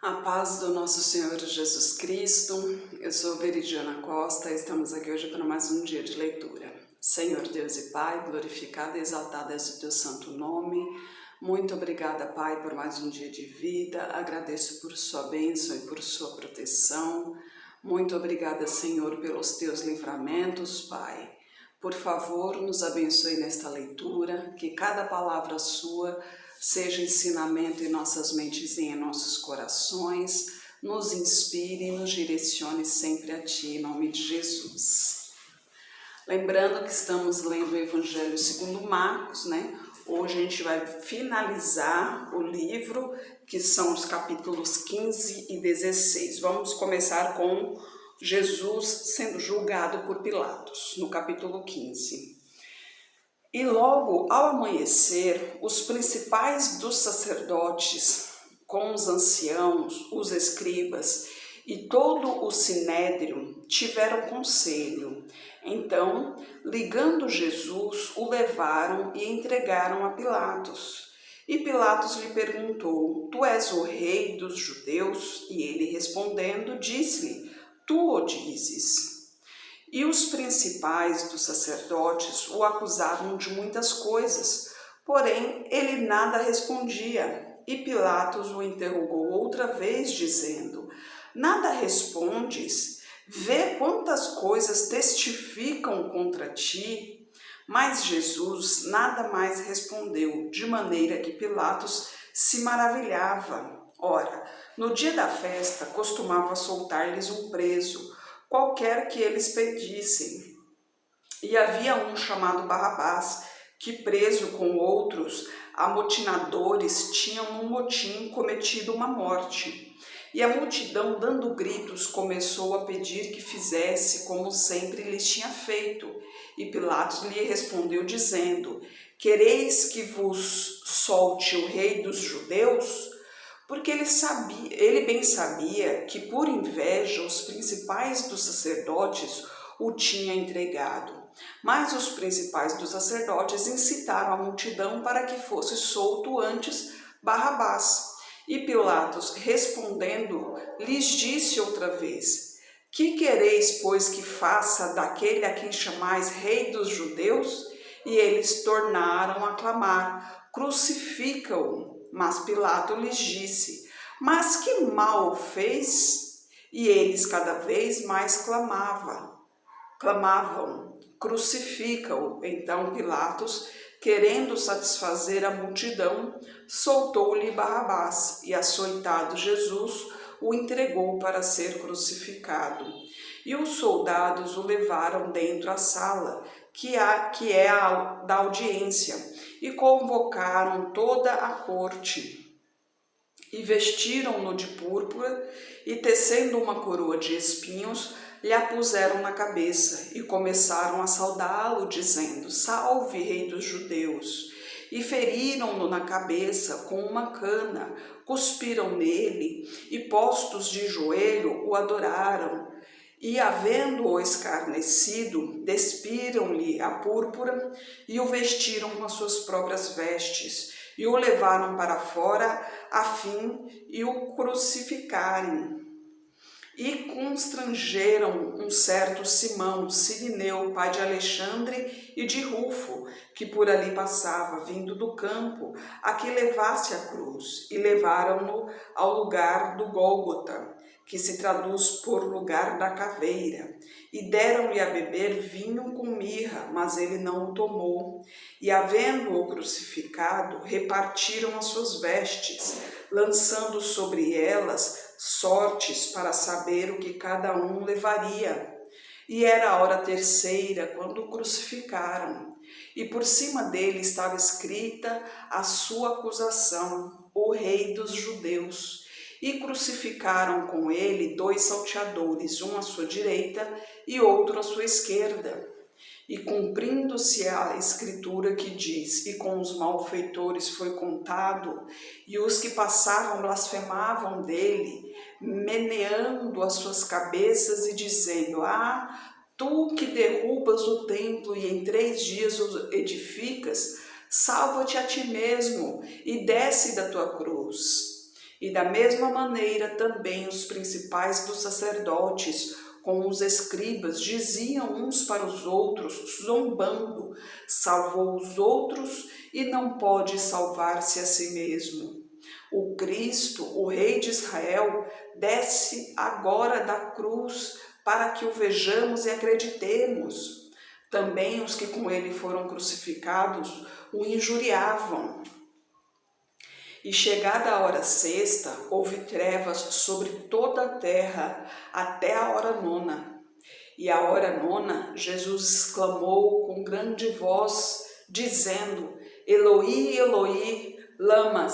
A paz do nosso Senhor Jesus Cristo. Eu sou Veridiana Costa e estamos aqui hoje para mais um dia de leitura. Senhor Deus e Pai, glorificado e exaltado és o teu santo nome. Muito obrigada, Pai, por mais um dia de vida. Agradeço por sua bênção e por sua proteção. Muito obrigada, Senhor, pelos teus livramentos, Pai. Por favor, nos abençoe nesta leitura, que cada palavra sua seja ensinamento em nossas mentes e em nossos corações, nos inspire e nos direcione sempre a Ti, em nome de Jesus. Lembrando que estamos lendo o Evangelho segundo Marcos, né? Hoje a gente vai finalizar o livro, que são os capítulos 15 e 16. Vamos começar com Jesus sendo julgado por Pilatos, no capítulo 15. E logo ao amanhecer, os principais dos sacerdotes, com os anciãos, os escribas e todo o sinédrio tiveram conselho. Então, ligando Jesus, o levaram e entregaram a Pilatos. E Pilatos lhe perguntou: Tu és o rei dos judeus? E ele respondendo, disse-lhe: Tu o dizes. E os principais dos sacerdotes o acusavam de muitas coisas, porém ele nada respondia. E Pilatos o interrogou outra vez, dizendo: Nada respondes? Vê quantas coisas testificam contra ti. Mas Jesus nada mais respondeu, de maneira que Pilatos se maravilhava. Ora, no dia da festa costumava soltar-lhes um preso, qualquer que eles pedissem. E havia um chamado Barrabás, que preso com outros amotinadores tinham num motim cometido uma morte. E a multidão, dando gritos, começou a pedir que fizesse como sempre lhes tinha feito. E Pilatos lhe respondeu dizendo: Quereis que vos solte o rei dos judeus? Porque ele bem sabia que por inveja os principais dos sacerdotes o tinham entregado. Mas os principais dos sacerdotes incitaram a multidão para que fosse solto antes Barrabás. E Pilatos, respondendo, lhes disse outra vez: Que quereis, pois, que faça daquele a quem chamais rei dos judeus? E eles tornaram a clamar: Crucifica-o. Mas Pilatos lhes disse: Mas que mal fez? E eles cada vez mais clamavam: Crucifica-o. Então Pilatos, querendo satisfazer a multidão, soltou-lhe Barrabás, e açoitado Jesus, o entregou para ser crucificado. E os soldados o levaram dentro à sala, que é a da audiência, e convocaram toda a corte. E vestiram-no de púrpura, e tecendo uma coroa de espinhos, lhe a puseram na cabeça, e começaram a saudá-lo, dizendo: Salve, rei dos judeus! E feriram-no na cabeça com uma cana, cuspiram nele, e postos de joelho o adoraram. E, havendo-o escarnecido, despiram-lhe a púrpura e o vestiram com as suas próprias vestes, e o levaram para fora a fim de o crucificarem. E constrangeram um certo Simão, Cirineu, pai de Alexandre e de Rufo, que por ali passava, vindo do campo, a que levasse a cruz, e levaram-no ao lugar do Gólgota, que se traduz por lugar da caveira, e deram-lhe a beber vinho com mirra, mas ele não o tomou. E, havendo-o crucificado, repartiram as suas vestes, lançando sobre elas sortes para saber o que cada um levaria. E era a hora terceira, quando o crucificaram, e por cima dele estava escrita a sua acusação: o rei dos judeus. E crucificaram com ele 2 salteadores, um à sua direita e outro à sua esquerda. E cumprindo-se a escritura que diz: E com os malfeitores foi contado, e os que passavam blasfemavam dele, meneando as suas cabeças e dizendo: Ah, tu que derrubas o templo e em 3 dias o edificas, salva-te a ti mesmo e desce da tua cruz. E da mesma maneira também os principais dos sacerdotes, com os escribas, diziam uns para os outros, zombando: salvou os outros e não pode salvar-se a si mesmo. O Cristo, o Rei de Israel, desce agora da cruz para que o vejamos e acreditemos. Também os que com ele foram crucificados o injuriavam. E chegada a hora sexta, houve trevas sobre toda a terra até a hora nona. E à hora nona, Jesus exclamou com grande voz, dizendo: Eloi, Eloi, lama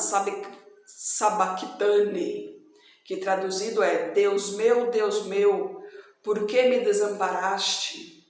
sabachthani, que traduzido é: Deus meu, por que me desamparaste?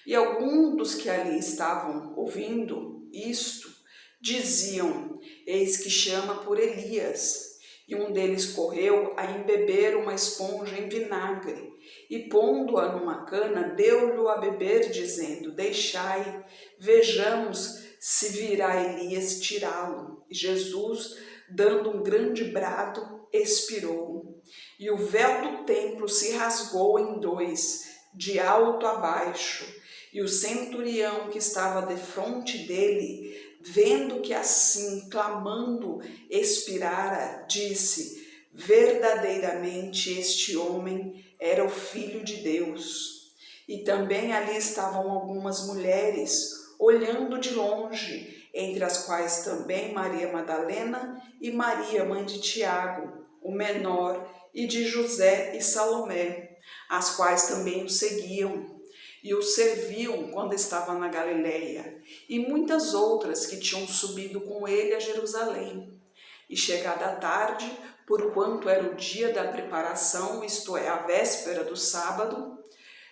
E alguns dos que ali estavam ouvindo isto diziam: eis que chama por Elias. E um deles correu a embeber uma esponja em vinagre, e pondo-a numa cana, deu-lhe a beber, dizendo: deixai, vejamos se virá Elias tirá-lo. E Jesus, dando um grande brado, expirou. E o véu do templo se rasgou em dois, de alto a baixo. E o centurião que estava defronte dele, vendo que assim, clamando, expirara, disse: verdadeiramente este homem era o Filho de Deus. E também ali estavam algumas mulheres, olhando de longe, entre as quais também Maria Madalena e Maria, mãe de Tiago, o menor, e de José e Salomé, as quais também o seguiam e o serviam quando estava na Galileia, e muitas outras que tinham subido com ele a Jerusalém. E chegada a tarde, porquanto era o dia da preparação, isto é, a véspera do sábado,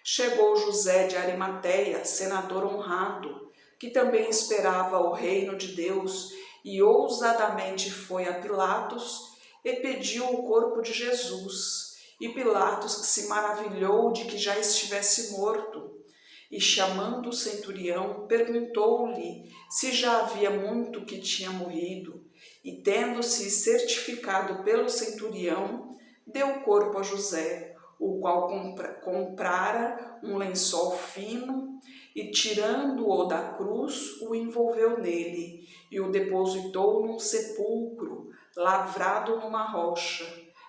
chegou José de Arimateia, senador honrado, que também esperava o reino de Deus, e ousadamente foi a Pilatos e pediu o corpo de Jesus. E Pilatos se maravilhou de que já estivesse morto. E chamando o centurião, perguntou-lhe se já havia muito que tinha morrido. E tendo-se certificado pelo centurião, deu o corpo a José, o qual comprara um lençol fino e, tirando-o da cruz, o envolveu nele e o depositou num sepulcro lavrado numa rocha.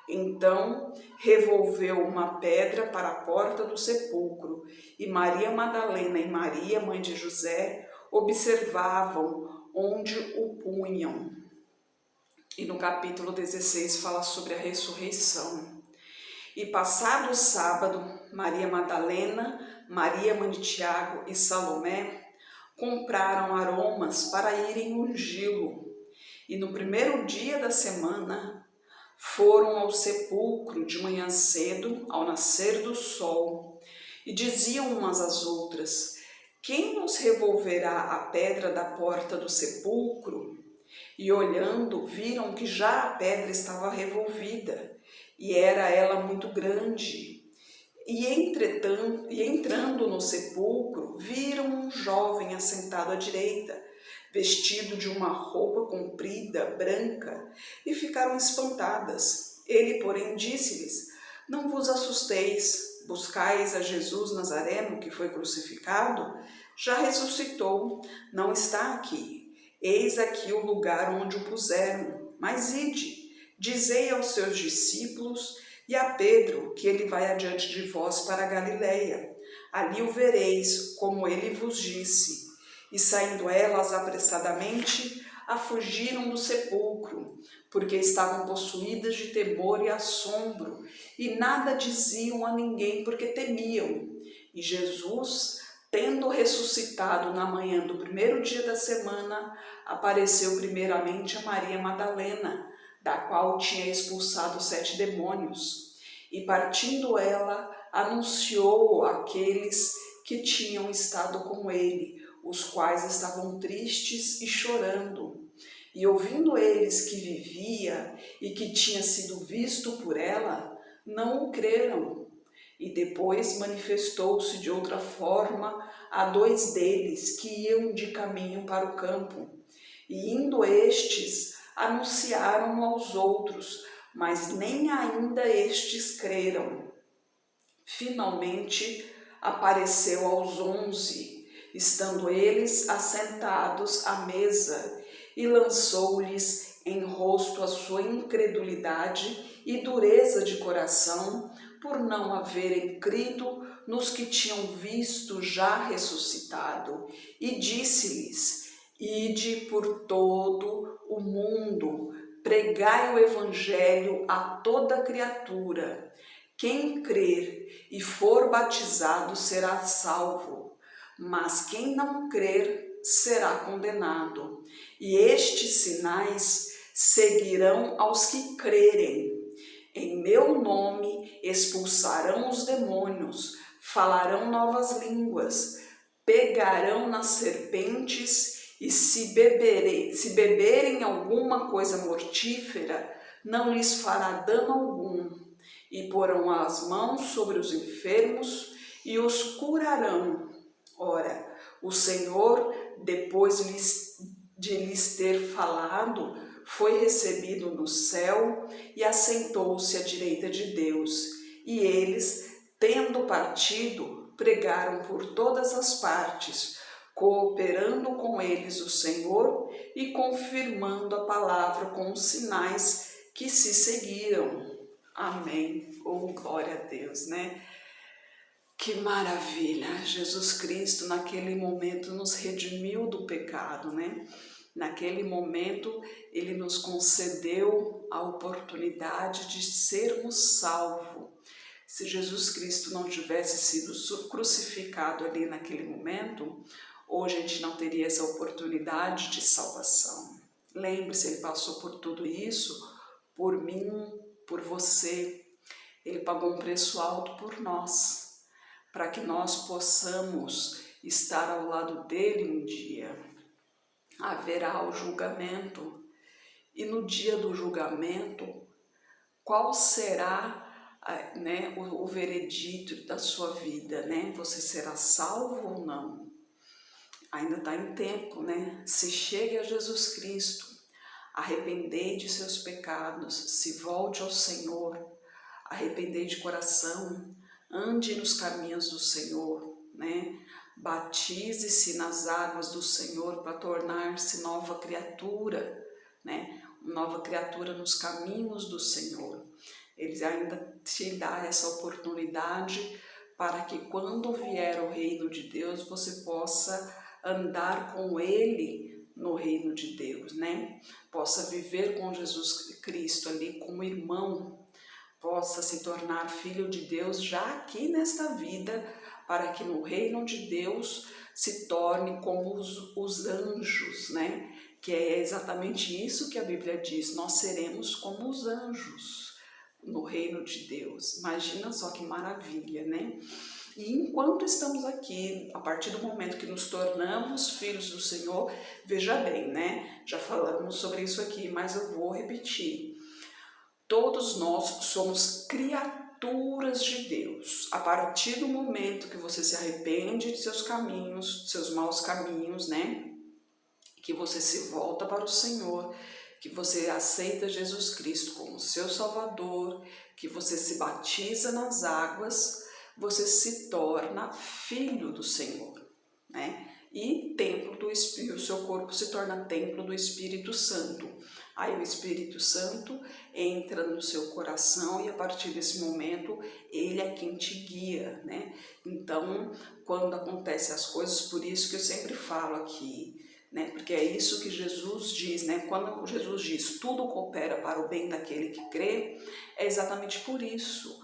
Então revolveu uma pedra para a porta do sepulcro, e Maria Madalena e Maria, mãe de José, observavam onde o punham. E no capítulo 16 fala sobre a ressurreição. E passado o sábado, Maria Madalena, Maria, mãe de Tiago e Salomé compraram aromas para irem ungí-lo. E no primeiro dia da semana, foram ao sepulcro de manhã cedo, ao nascer do sol, e diziam umas às outras: quem nos revolverá a pedra da porta do sepulcro? E olhando, viram que já a pedra estava revolvida, e era ela muito grande. E entrando no sepulcro, viram um jovem assentado à direita, vestido de uma roupa comprida, branca, e ficaram espantadas. Ele, porém, disse-lhes: não vos assusteis, buscais a Jesus Nazareno, que foi crucificado? Já ressuscitou, não está aqui. Eis aqui o lugar onde o puseram. Mas ide, dizei aos seus discípulos e a Pedro que ele vai adiante de vós para a Galileia. Ali o vereis, como ele vos disse. E saindo elas apressadamente, afugiram do sepulcro, porque estavam possuídas de temor e assombro, e nada diziam a ninguém, porque temiam. E Jesus, tendo ressuscitado na manhã do primeiro dia da semana, apareceu primeiramente a Maria Madalena, da qual tinha expulsado 7 demônios. E partindo ela, anunciou àqueles que tinham estado com ele, os quais estavam tristes e chorando. E ouvindo eles que vivia e que tinha sido visto por ela, não o creram. E depois manifestou-se de outra forma a 2 deles que iam de caminho para o campo. E indo estes, anunciaram aos outros: mas nem ainda estes creram. Finalmente apareceu aos 11, estando eles assentados à mesa, e lançou-lhes em rosto a sua incredulidade e dureza de coração, por não haverem crido nos que tinham visto já ressuscitado, e disse-lhes: ide por todo o mundo, pregai o evangelho a toda criatura. Quem crer e for batizado será salvo, mas quem não crer será condenado. E estes sinais seguirão aos que crerem. Em meu nome expulsarão os demônios, falarão novas línguas, pegarão nas serpentes, e se beberem alguma coisa mortífera, não lhes fará dano algum. E porão as mãos sobre os enfermos e os curarão. Ora, o Senhor, depois de lhes ter falado, foi recebido no céu e assentou-se à direita de Deus. E eles, tendo partido, pregaram por todas as partes, cooperando com eles o Senhor e confirmando a palavra com os sinais que se seguiram. Amém. Oh, glória a Deus, né? Que maravilha! Jesus Cristo naquele momento nos redimiu do pecado, né? Naquele momento Ele nos concedeu a oportunidade de sermos salvos. Se Jesus Cristo não tivesse sido crucificado ali naquele momento, hoje a gente não teria essa oportunidade de salvação. Lembre-se, Ele passou por tudo isso, por mim, por você. Ele pagou um preço alto por nós, para que nós possamos estar ao lado dele um dia. Haverá o julgamento, e no dia do julgamento, qual será, né, o veredito da sua vida, né? Você será salvo ou não? Ainda está em tempo, né? Se chegue a Jesus Cristo, arrependei de seus pecados, se volte ao Senhor, arrependei de coração, ande nos caminhos do Senhor, né? Batize-se nas águas do Senhor para tornar-se nova criatura, né? Nova criatura nos caminhos do Senhor. Ele ainda te dá essa oportunidade para que quando vier o reino de Deus, você possa andar com Ele no reino de Deus, né? Possa viver com Jesus Cristo ali como irmão, possa se tornar filho de Deus já aqui nesta vida, para que no reino de Deus se torne como os anjos, né? Que é exatamente isso que a Bíblia diz, nós seremos como os anjos no reino de Deus. Imagina só que maravilha, né? E enquanto estamos aqui, a partir do momento que nos tornamos filhos do Senhor, veja bem, né? Já falamos sobre isso aqui, mas eu vou repetir. Todos nós somos criaturas de Deus. A partir do momento que você se arrepende de seus caminhos, de seus maus caminhos, né? Que você se volta para o Senhor, que você aceita Jesus Cristo como seu Salvador, que você se batiza nas águas, você se torna filho do Senhor, né? E templo do Espírito, o seu corpo se torna templo do Espírito Santo. Aí o Espírito Santo entra no seu coração e a partir desse momento ele é quem te guia, né? Então, quando acontecem as coisas, por isso que eu sempre falo aqui, né? Porque é isso que Jesus diz, né? Quando Jesus diz tudo coopera para o bem daquele que crê, é exatamente por isso,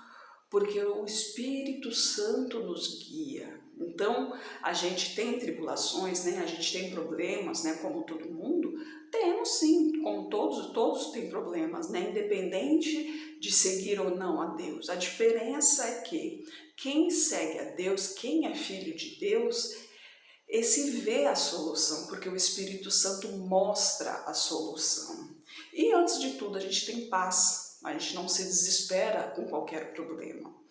porque o Espírito Santo nos guia. Então, a gente tem tribulações, né? A gente tem problemas, né? Como todo mundo, temos sim, como todos têm problemas, né? Independente de seguir ou não a Deus. A diferença é que quem segue a Deus, quem é filho de Deus, esse vê a solução, porque o Espírito Santo mostra a solução. E antes de tudo, a gente tem paz, a gente não se desespera com qualquer problema.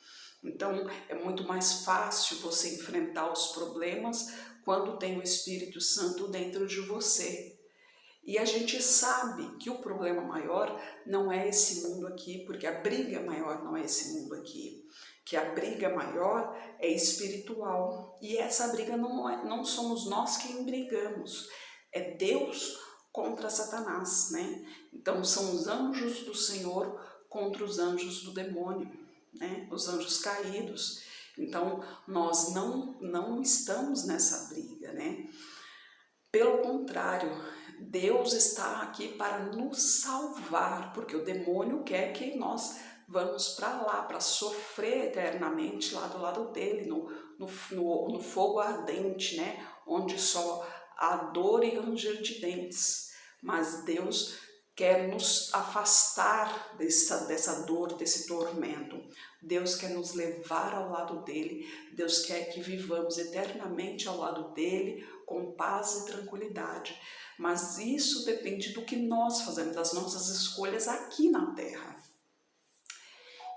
Então, é muito mais fácil você enfrentar os problemas quando tem o Espírito Santo dentro de você. E a gente sabe que o problema maior não é esse mundo aqui, porque a briga maior não é esse mundo aqui. Que a briga maior é espiritual. E essa briga não somos nós quem brigamos, é Deus contra Satanás, né? Então são os anjos do Senhor contra os anjos do demônio, né? Os anjos caídos. Então nós não estamos nessa briga, né? Pelo contrário, Deus está aqui para nos salvar, porque o demônio quer que nós vamos para lá, para sofrer eternamente lá do lado dele, no fogo ardente, né? Onde só há dor e ranger de dentes. Mas Deus quer nos afastar dessa dor, desse tormento. Deus quer nos levar ao lado dele. Deus quer que vivamos eternamente ao lado dele, com paz e tranquilidade. Mas isso depende do que nós fazemos, das nossas escolhas aqui na Terra.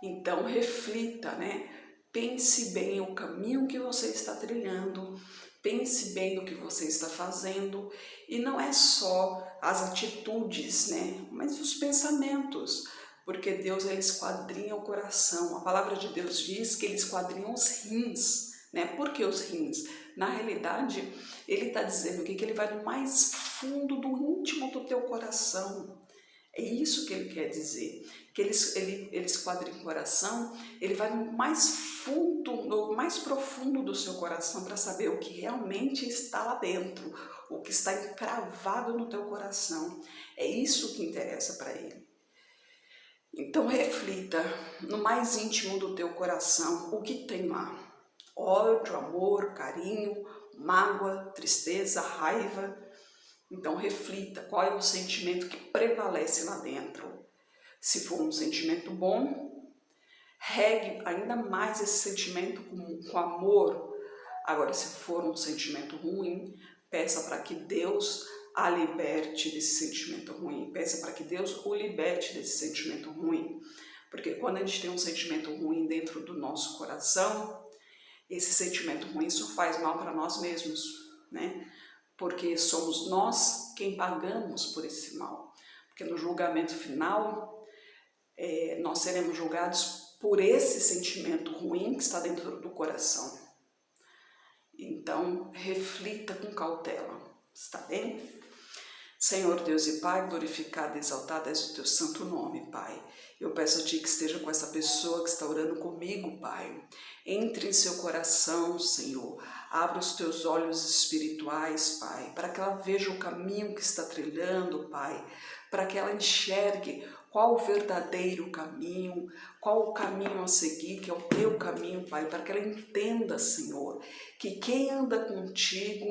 Então reflita, né? Pense bem o caminho que você está trilhando, pense bem no que você está fazendo, e não é só as atitudes, né? Mas os pensamentos, porque Deus ele esquadrinha o coração. A palavra de Deus diz que ele esquadrinha os rins, né? Por que os rins? Na realidade, ele está dizendo que ele vai no mais fundo do íntimo do teu coração. É isso que ele quer dizer, que ele esquadrinha o coração, ele vai no mais fundo, no mais profundo do seu coração para saber o que realmente está lá dentro, o que está encravado no teu coração. É isso que interessa para ele. Então reflita no mais íntimo do teu coração o que tem lá. Ódio, amor, carinho, mágoa, tristeza, raiva. Então reflita qual é o sentimento que prevalece lá dentro. Se for um sentimento bom, regue ainda mais esse sentimento com amor. Agora, se for um sentimento ruim, peça para que Deus a liberte desse sentimento ruim. Peça para que Deus o liberte desse sentimento ruim. Porque quando a gente tem um sentimento ruim dentro do nosso coração, esse sentimento ruim só faz mal para nós mesmos, né? Porque somos nós quem pagamos por esse mal. Porque no julgamento final, nós seremos julgados por esse sentimento ruim que está dentro do coração. Então, reflita com cautela, está bem? Senhor Deus e Pai, glorificado e exaltado és o teu santo nome, Pai. Eu peço a Ti que esteja com essa pessoa que está orando comigo, Pai. Entre em seu coração, Senhor. Abra os teus olhos espirituais, Pai, para que ela veja o caminho que está trilhando, Pai. Para que ela enxergue qual o verdadeiro caminho, qual o caminho a seguir, que é o teu caminho, Pai. Para que ela entenda, Senhor, que quem anda contigo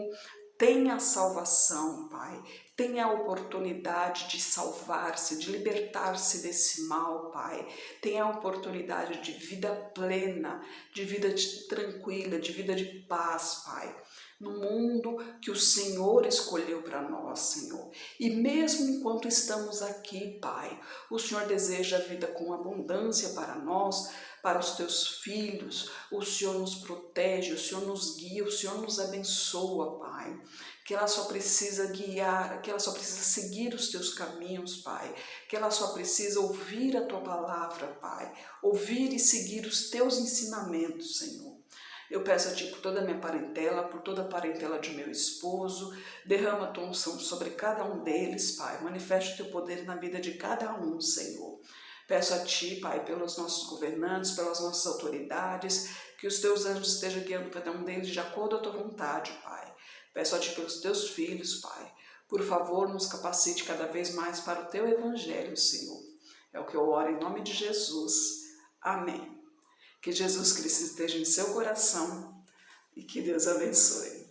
tem a salvação, Pai, tem a oportunidade de salvar-se, de libertar-se desse mal, Pai, tem a oportunidade de vida plena, de vida tranquila, de vida de paz, Pai, no mundo que o Senhor escolheu para nós, Senhor. E mesmo enquanto estamos aqui, Pai, o Senhor deseja a vida com abundância para nós, para os teus filhos. O Senhor nos protege, o Senhor nos guia, o Senhor nos abençoa, Pai. Que ela só precisa guiar, que ela só precisa seguir os teus caminhos, Pai. Que ela só precisa ouvir a tua palavra, Pai. Ouvir e seguir os teus ensinamentos, Senhor. Eu peço a Ti por toda a minha parentela, por toda a parentela de meu esposo. Derrama a tua unção sobre cada um deles, Pai. Manifeste o teu poder na vida de cada um, Senhor. Peço a Ti, Pai, pelos nossos governantes, pelas nossas autoridades, que os Teus anjos estejam guiando cada um deles de acordo à Tua vontade, Pai. Peço a Ti pelos Teus filhos, Pai. Por favor, nos capacite cada vez mais para o Teu Evangelho, Senhor. É o que eu oro em nome de Jesus. Amém. Que Jesus Cristo esteja em seu coração e que Deus abençoe.